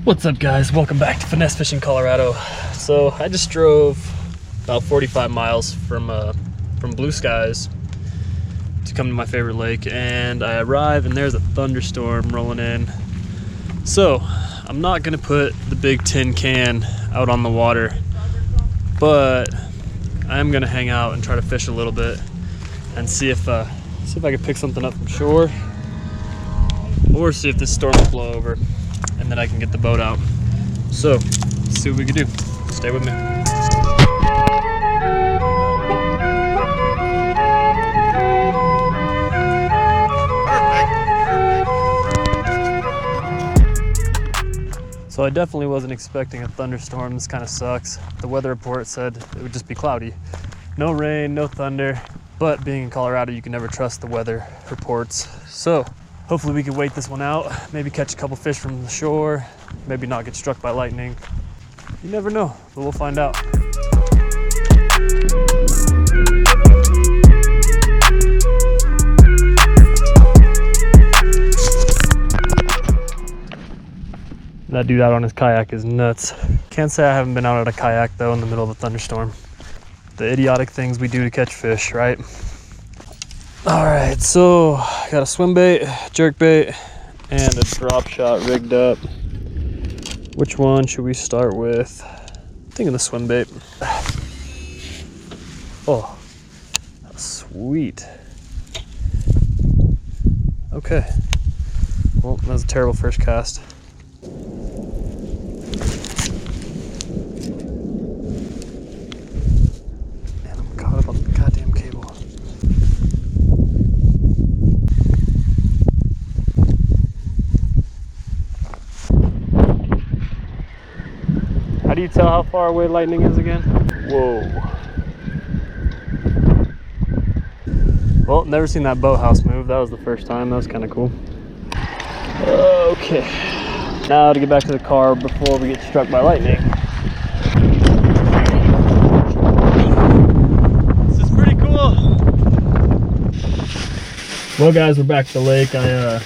What's up, guys? Welcome back to Finesse Fishing Colorado. So I just drove about 45 miles from Blue Skies to come to my favorite lake, and I arrive and there's a thunderstorm rolling in. So I'm not gonna put the big tin can out on the water, but I am gonna hang out and try to fish a little bit and see if I can pick something up from shore, or see if this storm will blow over and then I can get the boat out. So let's see what we can do. Stay with me. So I definitely wasn't expecting a thunderstorm. This kind of sucks. The weather report said it would just be cloudy. No rain, no thunder, but being in Colorado, you can never trust the weather reports. So hopefully we can wait this one out, maybe catch a couple fish from the shore, maybe not get struck by lightning. You never know, but we'll find out. That dude out on his kayak is nuts. Can't say I haven't been out on a kayak though in the middle of a thunderstorm. The idiotic things we do to catch fish, right? All right, so I got a swim bait, jerk bait, and a drop shot rigged up. Which one should we start with? I'm thinking the swim bait. Oh, sweet. Okay. Well, that was a terrible first cast. Man, I'm caught up on the goddamn cable. How do you tell how far away lightning is again? Whoa. Well, never seen that boathouse move. That was the first time. That was kind of cool. Okay. Now to get back to the car before we get struck by lightning. This is pretty cool. Well, guys, we're back at the lake. I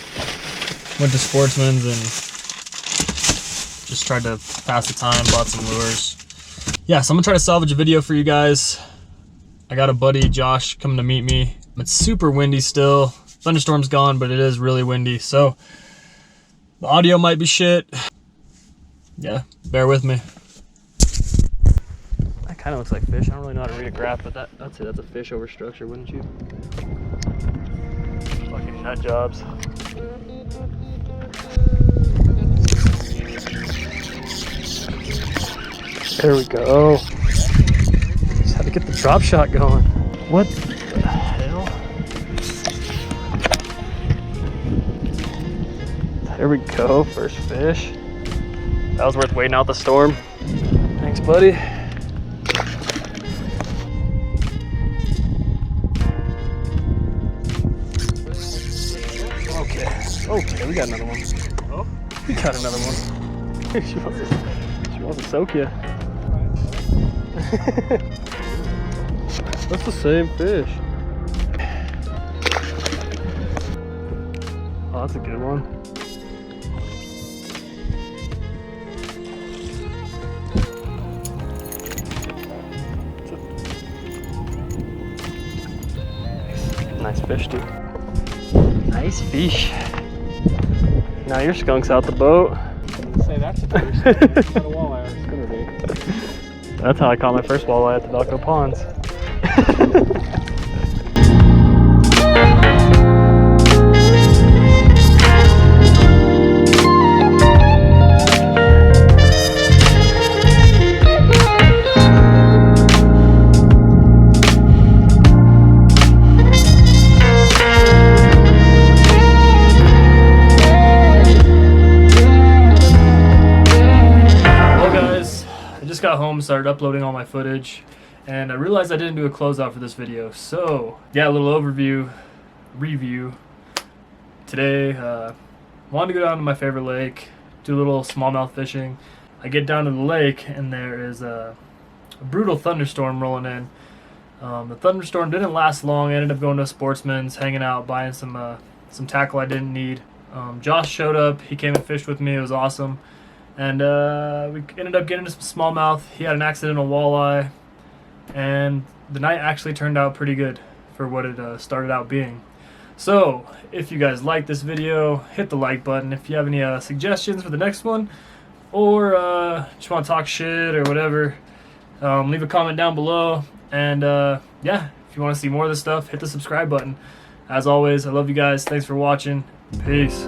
went to Sportsman's and just tried to pass the time, bought some lures. Yeah, so I'm gonna try to salvage a video for you guys. I got a buddy, Josh, coming to meet me. It's super windy still. Thunderstorm's gone, but it is really windy, so the audio might be shit. Yeah, bear with me. That kind of looks like fish. I don't really know how to read a graph, but that's it. That's a fish over structure, wouldn't you? Fucking nut jobs. There we go. Just had to get the drop shot going. What the hell? There we go, first fish. That was worth waiting out the storm. Thanks, buddy. Okay, we got another one. Oh, we got another one. She wants to soak you. That's the same fish. Oh, that's a good one. Nice fish, dude. Nice fish. Now your skunk's out the boat. Say that's a fish. It's not a walleye, it's gonna be. That's how I caught my first walleye at the Valco Ponds. Got home, started uploading all my footage, and I realized I didn't do a closeout for this video. So yeah, a little review today. Wanted to go down to my favorite lake, do a little smallmouth fishing. I get down to the lake and there is a brutal thunderstorm rolling in. The thunderstorm didn't last long. I ended up going to a Sportsman's, hanging out, buying some tackle I didn't need. Josh showed up. He came and fished with me. It was awesome. And we ended up getting some smallmouth. He had an accidental walleye, and the night actually turned out pretty good for what it started out being. So if you guys like this video, hit the like button. If you have any suggestions for the next one, or just want to talk shit or whatever, leave a comment down below. And yeah, if you want to see more of this stuff, hit the subscribe button. As always, I love you guys. Thanks for watching. Peace.